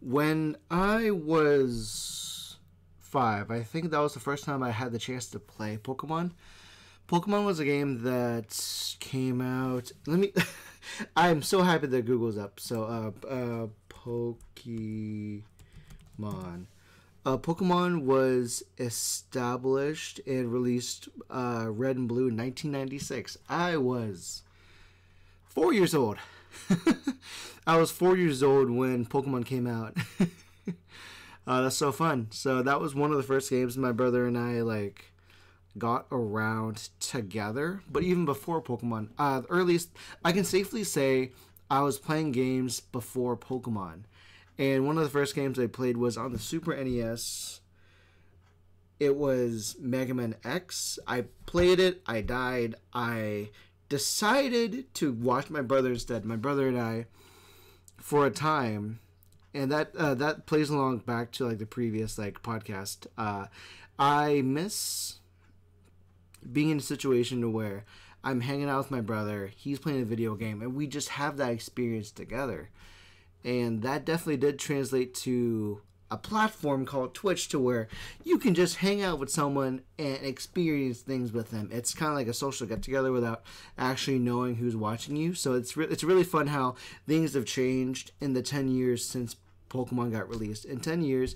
When I was 5, I think that was the first time I had the chance to play Pokemon. Pokemon was a game that came out. I'm so happy that Google's up. So, Pokemon. Pokemon was established and released Red and Blue in 1996. I was 4 years old. I was 4 years old when Pokemon came out. That's so fun. So that was one of the first games my brother and I got around together. But even before Pokemon, the earliest I can safely say I was playing games before Pokemon. And one of the first games I played was on the Super NES. It was Mega Man X. I played it. I died. I decided to watch my brother instead. My brother and I, for a time, and that plays along back to the previous podcast. I miss being in a situation where I'm hanging out with my brother. He's playing a video game, and we just have that experience together. And that definitely did translate to a platform called Twitch, to where you can just hang out with someone and experience things with them. It's kind of like a social get-together without actually knowing who's watching you. So it's really fun how things have changed in the 10 years since Pokemon got released. In 10 years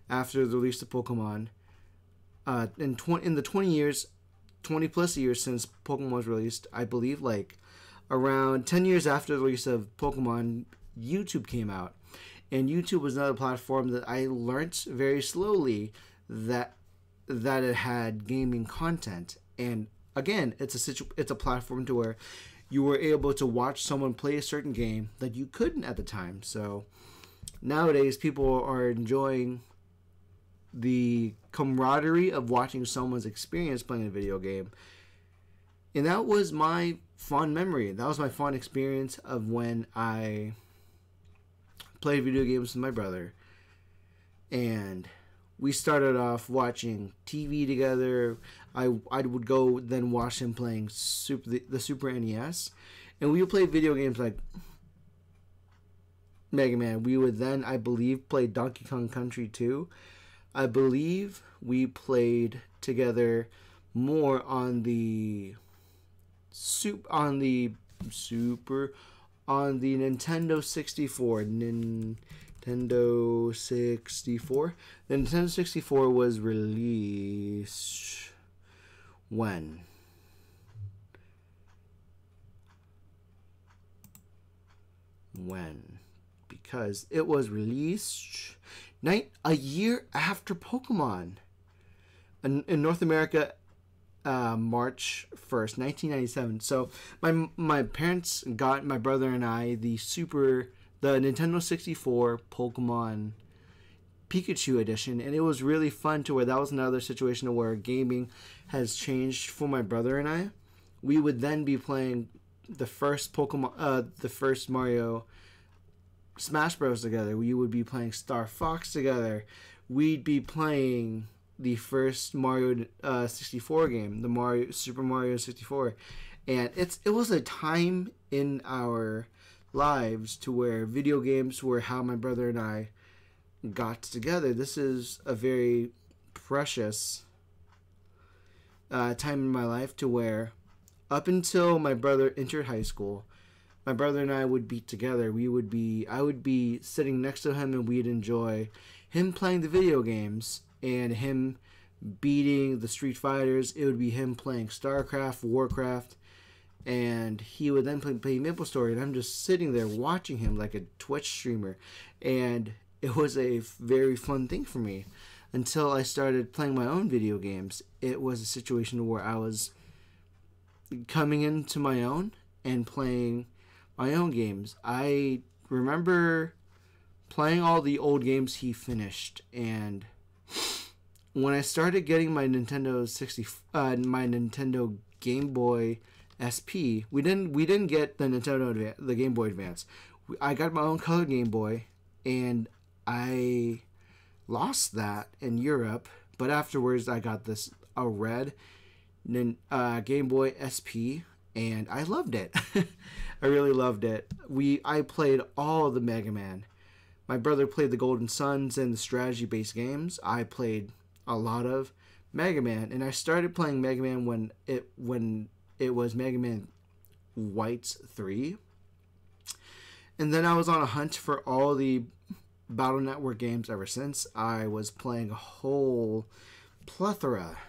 after the release of Pokemon, in the 20 plus years since Pokemon was released, I believe around 10 years after the release of Pokemon, YouTube came out. And YouTube was another platform that I learnt very slowly that it had gaming content. And again, it's a platform to where you were able to watch someone play a certain game that you couldn't at the time. So nowadays, people are enjoying the camaraderie of watching someone's experience playing a video game. And that was my fond memory. That was my fond experience of when I played video games with my brother. And we started off watching TV together. I would go then watch him playing the Super NES. And we would play video games like Mega Man. We would then, I believe, play Donkey Kong Country 2. I believe we played together more on the Nintendo 64. Nintendo 64. The Nintendo 64 was released when? Because it was released a year after Pokemon. In North America, March 1st, 1997. So my parents got my brother and I the Nintendo 64 Pokemon Pikachu edition, and it was really fun to where that was another situation where gaming has changed for my brother and I. We would then be playing the first Mario Smash Bros. Together. We would be playing Star Fox together. We'd be playing the first Mario 64 game, the Super Mario 64, and it was a time in our lives to where video games were how my brother and I got together. This is a very precious time in my life to where up until my brother entered high school, my brother and I would be together. I would be sitting next to him, and we'd enjoy him playing the video games and him beating the Street Fighters. It would be him playing StarCraft, Warcraft, and he would then play MapleStory, and I'm just sitting there watching him like a Twitch streamer. And it was a very fun thing for me until I started playing my own video games. It was a situation where I was coming into my own and playing my own games. I remember playing all the old games he finished, and when I started getting my Nintendo Game Boy SP, we didn't get the Game Boy Advance. I got my own color Game Boy, and I lost that in Europe. But afterwards, I got a red Game Boy SP, and I loved it. I really loved it. I played all the Mega Man. My brother played the Golden Suns and the strategy-based games. I played a lot of Mega Man, and I started playing Mega Man when it was Mega Man White's 3. And then I was on a hunt for all the Battle Network games ever since. I was playing a whole plethora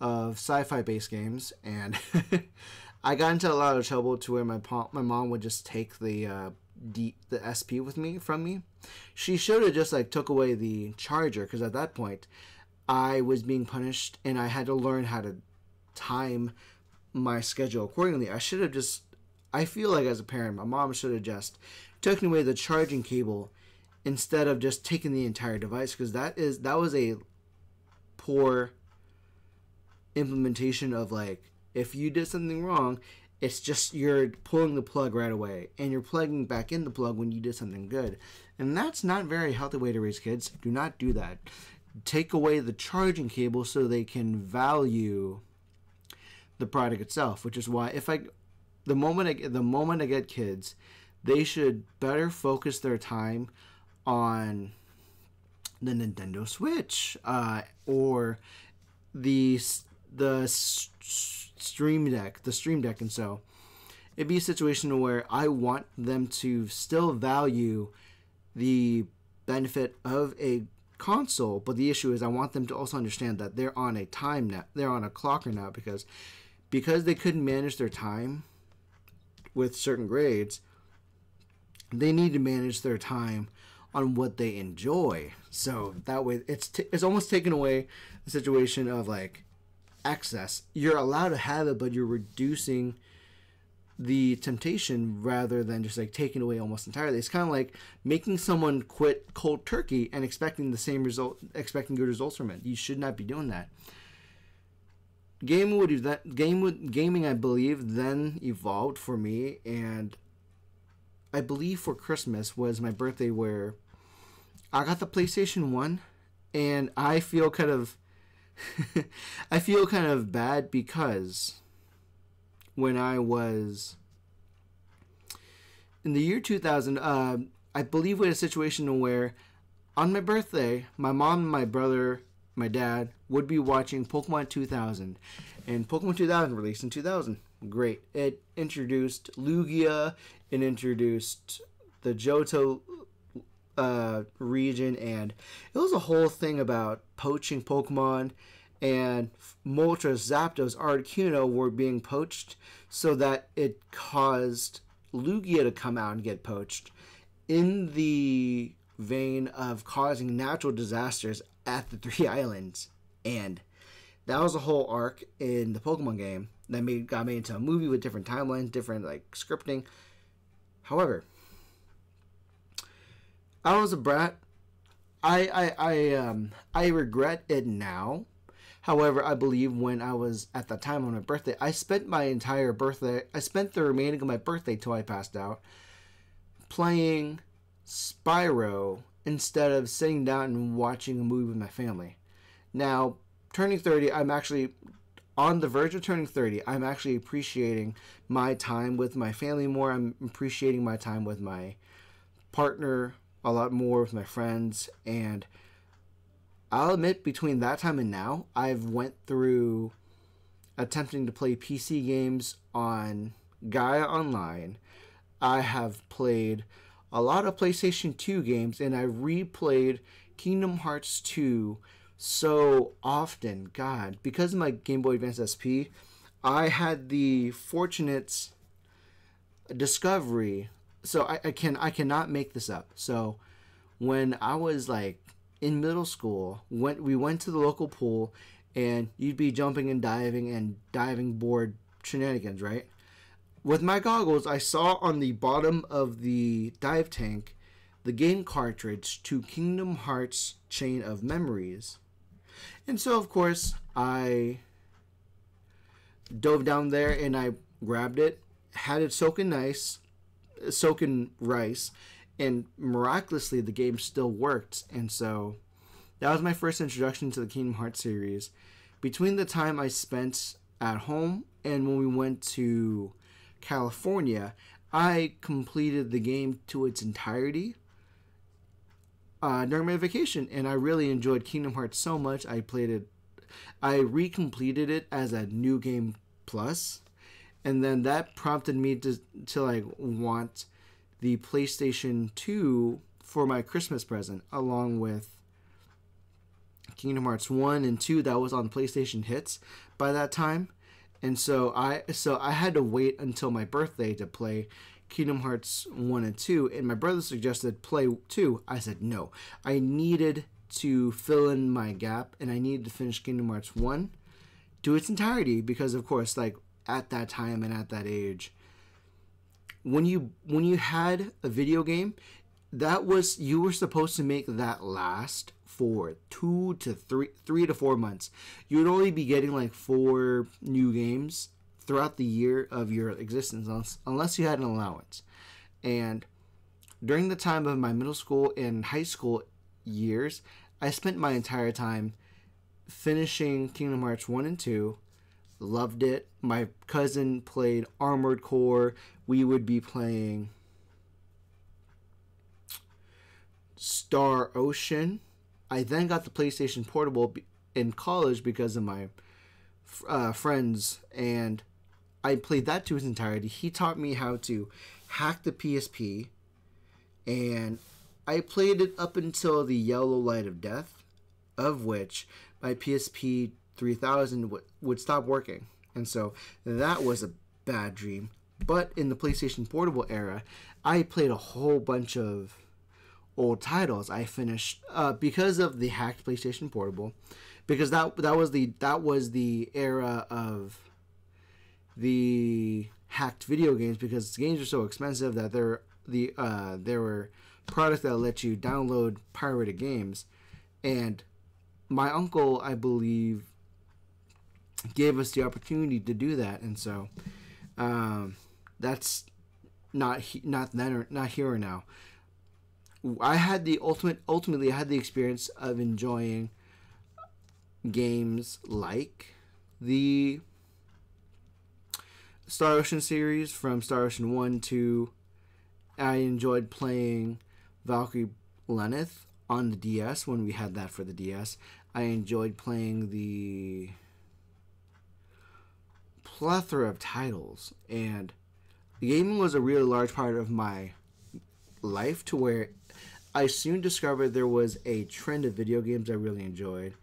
of sci-fi based games, and I got into a lot of trouble to where my mom would just take the SP from me. She should have just like took away the charger, because at that point I was being punished and I had to learn how to time my schedule accordingly. I feel like as a parent, my mom should have just taken away the charging cable instead of just taking the entire device, because that was a poor implementation of, like, if you did something wrong, it's just you're pulling the plug right away and you're plugging back in the plug when you did something good. And that's not a very healthy way to raise kids. Do not do that. Take away the charging cable so they can value the product itself, which is why the moment I get kids, they should better focus their time on the Nintendo Switch or the Stream Deck, and so it'd be a situation where I want them to still value the benefit of a console, but the issue is I want them to also understand that they're on a clocker now, because they couldn't manage their time with certain grades. They need to manage their time on what they enjoy, so that way it's almost taken away the situation of like excess. You're allowed to have it, but you're reducing the temptation rather than just like taking away almost entirely. It's kind of like making someone quit cold turkey and expecting good results from it. You should not be doing that. Gaming would do that. Gaming, I believe, then evolved for me, and I believe for Christmas was my birthday where I got the PlayStation 1, and I feel kind of bad because when I was in the year 2000, I believe we had a situation where on my birthday, my mom, my brother, my dad would be watching Pokemon 2000, and Pokemon 2000 released in 2000. Great. It introduced Lugia, it introduced the Johto region, and it was a whole thing about poaching Pokemon, and Moltres, Zapdos, Articuno were being poached, so that it caused Lugia to come out and get poached, in the vein of causing natural disasters at the 3 islands. And that was a whole arc in the Pokemon game that got made into a movie with different timelines, different like scripting. However, I was a brat. I regret it now. However, I believe when I was at that time on my birthday, I spent the remaining of my birthday till I passed out playing Spyro instead of sitting down and watching a movie with my family. Now, turning 30, I'm actually on the verge of turning 30. I'm actually appreciating my time with my family more. I'm appreciating my time with my partner a lot more, with my friends, and I'll admit, between that time and now, I've went through attempting to play PC games on Gaia Online. I have played a lot of PlayStation 2 games, and I replayed Kingdom Hearts 2 so often. God, because of my Game Boy Advance SP, I had the fortunate discovery. So I cannot make this up. So when I was like in middle school, we went to the local pool, and you'd be jumping and diving board shenanigans, right? With my goggles, I saw on the bottom of the dive tank the game cartridge to Kingdom Hearts Chain of Memories. And so, of course, I dove down there and I grabbed it, had it soak in rice, and miraculously the game still worked. And so that was my first introduction to the Kingdom Hearts series. Between the time I spent at home and when we went to California, I completed the game to its entirety during my vacation, and I really enjoyed Kingdom Hearts so much. I recompleted it as a New Game Plus, and then that prompted me to like want the PlayStation 2 for my Christmas present, along with Kingdom Hearts 1 and 2 that was on PlayStation Hits by that time. And so I had to wait until my birthday to play Kingdom Hearts 1 and 2, and my brother suggested play 2. I said no. I needed to fill in my gap, and I needed to finish Kingdom Hearts 1 to its entirety, because of course, like, at that time and at that age, when you had a video game, you were supposed to make that last for 3 to 4 months. You would only be getting like 4 new games throughout the year of your existence, unless you had an allowance. And during the time of my middle school and high school years, I spent my entire time finishing Kingdom Hearts 1 and 2. Loved it. My cousin played Armored Core. We would be playing Star Ocean. I then got the PlayStation Portable in college because of my friends, and I played that to its entirety. He taught me how to hack the PSP, and I played it up until the yellow light of death, of which my PSP 3000 would stop working. And so that was a bad dream. But in the PlayStation Portable era, I played a whole bunch of old titles. I finished because of the hacked PlayStation Portable, because that was the era of the hacked video games, because games are so expensive that there were products that let you download pirated games. And my uncle, I believe, gave us the opportunity to do that, and so that's not here or now. I had ultimately I had the experience of enjoying games like the Star Ocean series, from Star Ocean 1 to I enjoyed playing Valkyrie Lenneth on the DS when we had that for the DS. I enjoyed playing the plethora of titles, and gaming was a really large part of my life, to where I soon discovered there was a trend of video games I really enjoyed.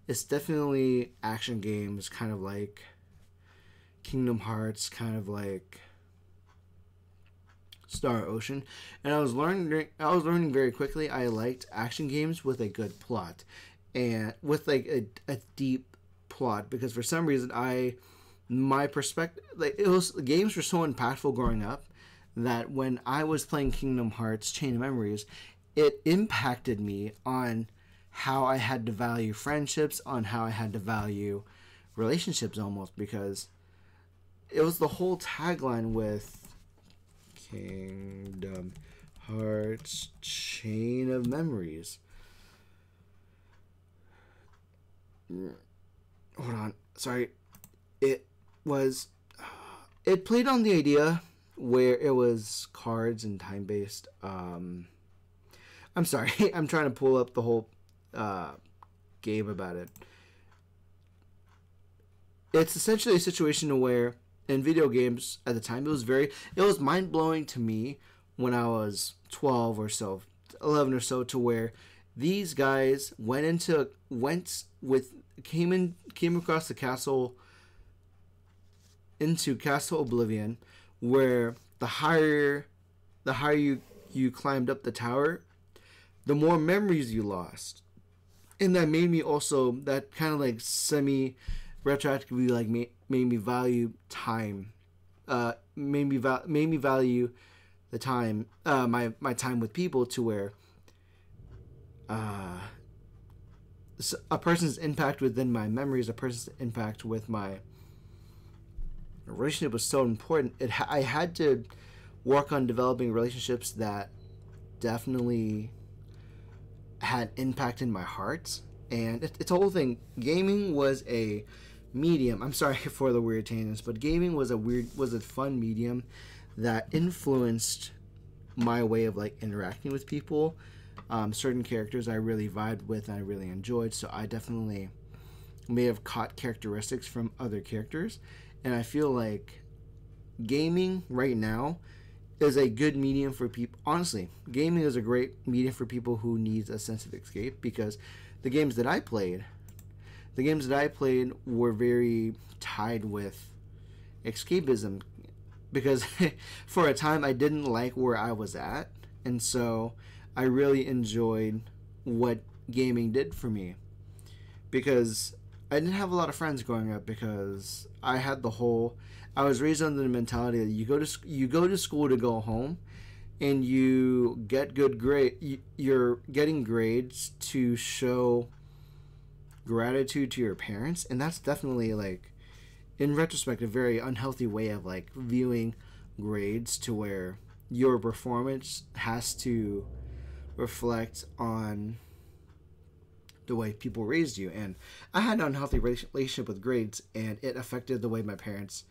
It's definitely action games, kind of like Kingdom Hearts, kind of like Star Ocean, and I was learning very quickly I liked action games with a good plot, and with like a deep plot, because for some reason my perspective, like, games were so impactful growing up that when I was playing Kingdom Hearts Chain of Memories, it impacted me on how I had to value friendships, on how I had to value relationships, almost, because it was the whole tagline with Kingdom Hearts Chain of Memories. Hold on, sorry. It played on the idea where it was cards and time-based. I'm sorry, I'm trying to pull up the whole game about it. It's essentially a situation where in video games at the time, it was mind-blowing to me when I was 12 or so, 11 or so, to where these guys came across the castle, into Castle Oblivion, where the higher you climbed up the tower, the more memories you lost. And that made me also, that kind of like semi-retroactively, like made me value time. Made me value the time, my time with people, to where a person's impact within my memories, a person's impact with my relationship was so important. I had to work on developing relationships that definitely had impact in my heart, and it's a whole thing. Gaming was a medium. I'm sorry for the weird tangents, but gaming was a fun medium that influenced my way of like interacting with people. Certain characters I really vibed with and I really enjoyed, so I definitely may have caught characteristics from other characters. And I feel like gaming right now is a good medium for people. Honestly, gaming is a great medium for people who need a sense of escape, because the games that I played were very tied with escapism, because for a time I didn't like where I was at, and so I really enjoyed what gaming did for me, because I didn't have a lot of friends growing up, because I was raised under the mentality that you go to school to go home, and you get good grade. You're getting grades to show gratitude to your parents, and that's definitely, like, in retrospect, a very unhealthy way of like viewing grades, to where your performance has to reflect on the way people raised you. And I had an unhealthy relationship with grades, and it affected the way my parents,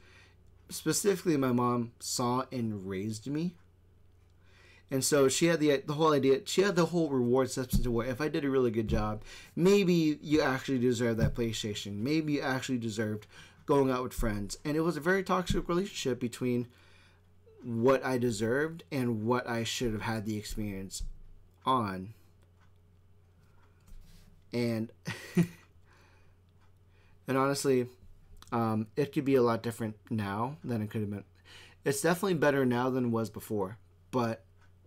specifically my mom, saw and raised me. And so she had the whole idea, she had the whole reward system to where if I did a really good job, maybe you actually deserve that PlayStation, maybe you actually deserved going out with friends. And it was a very toxic relationship between what I deserved and what I should have had the experience on. And and honestly, it could be a lot different now than it could have been. It's definitely better now than it was before, but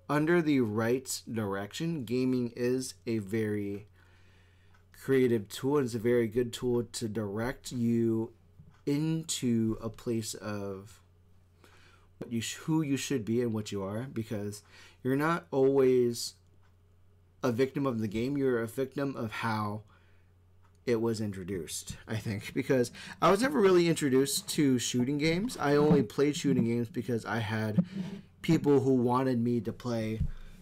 under the right direction, gaming is a very creative tool, and it's a very good tool to direct you into a place of who you should be and what you are, because you're not always a victim of the game, you're a victim of how it was introduced, I think, because I was never really introduced to shooting games. I only played shooting games because I had people who wanted me to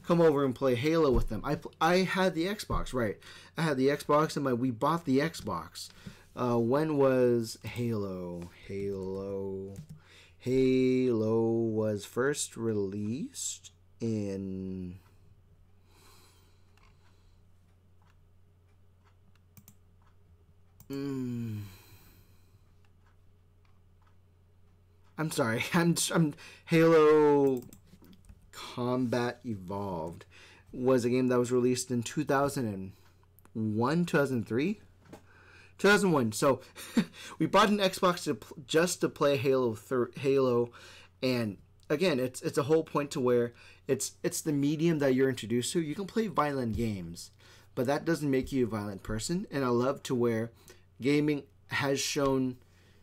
come over and play Halo with them. I had the Xbox, right? I had the Xbox, and we bought the Xbox. When was Halo? Halo was first released in... I'm sorry. I'm Halo Combat Evolved was a game that was released in 2001, 2003? 2001. So we bought an Xbox just to play Halo, and again, it's a whole point to where it's the medium that you're introduced to. You can play violent games, but that doesn't make you a violent person. And I love to where gaming has shown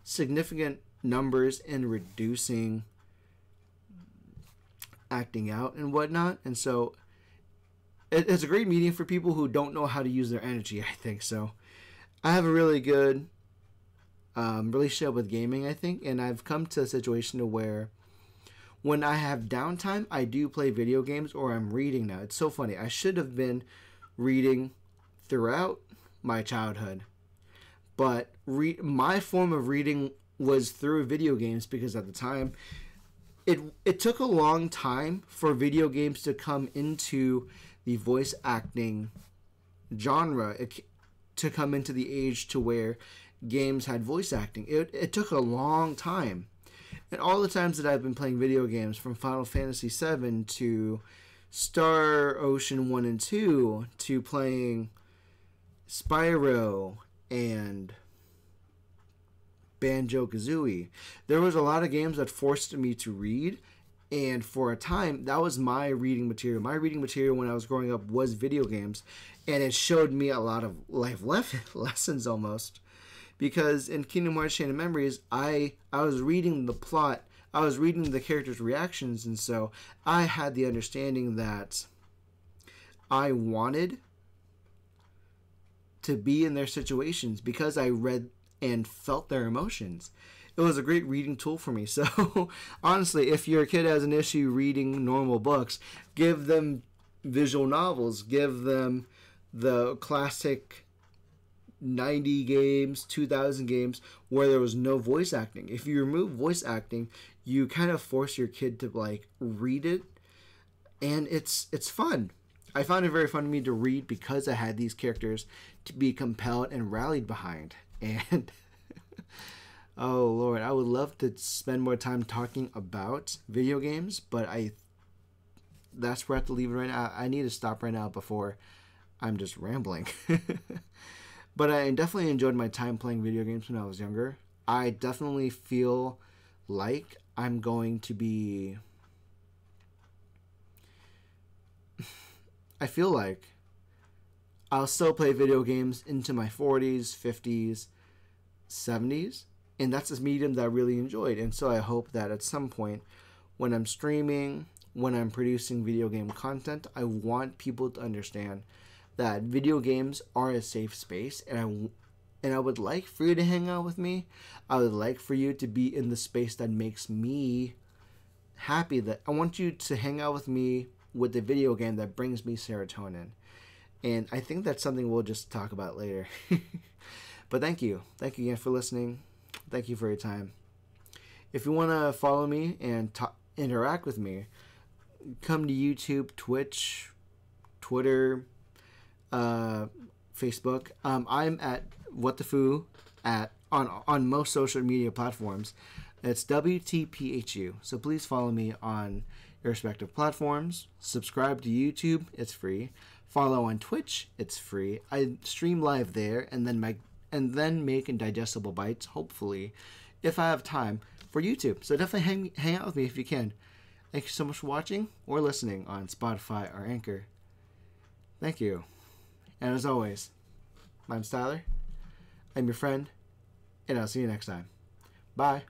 significant numbers in reducing acting out and whatnot, and so it's a great medium for people who don't know how to use their energy, I think. So I have a really good relationship with gaming, I think, and I've come to a situation to where when I have downtime, I do play video games, or I'm reading now. It's so funny. I should have been reading throughout my childhood, but my form of reading was through video games, because at the time it took a long time for video games to come into the voice acting genre, to come into the age to where games had voice acting. It took a long time. And all the times that I've been playing video games, from Final Fantasy VII to Star Ocean 1 and 2 to playing Spyro and Banjo-Kazooie, there was a lot of games that forced me to read, and for a time that was my reading material. My reading material when I was growing up was video games, and it showed me a lot of life lessons almost, because in Kingdom Hearts Chain of Memories, I was reading the plot, I was reading the characters' reactions, and so I had the understanding that I wanted to be in their situations because I read and felt their emotions. It was a great reading tool for me. So honestly, if your kid has an issue reading normal books, give them visual novels, give them the classic 90 games, 2000 games where there was no voice acting. If you remove voice acting, you kind of force your kid to like read it, and it's fun. I found it very fun to me to read because I had these characters to be compelled and rallied behind. And oh Lord, I would love to spend more time talking about video games, but that's where I have to leave it right now. I need to stop right now before I'm just rambling. But I definitely enjoyed my time playing video games when I was younger. I definitely feel like I'm going to be... I feel like I'll still play video games into my 40s, 50s, 70s. And that's this medium that I really enjoyed. And so I hope that at some point when I'm streaming, when I'm producing video game content, I want people to understand that video games are a safe space, and I would like for you to hang out with me. I would like for you to be in the space that makes me happy. That I want you to hang out with me with the video game that brings me serotonin. And I think that's something we'll just talk about later. But thank you again for listening. Thank you for your time. If you want to follow me and interact with me, come to YouTube, Twitch, Twitter, Facebook. I'm at Wtphu on most social media platforms. It's Wtphu. So please follow me on your respective platforms. Subscribe to YouTube. It's free. Follow on Twitch. It's free. I stream live there and then make digestible bites, hopefully, if I have time, for YouTube. So definitely hang out with me if you can. Thank you so much for watching or listening on Spotify or Anchor. Thank you. And as always, I'm Tyler. I'm your friend, and I'll see you next time. Bye.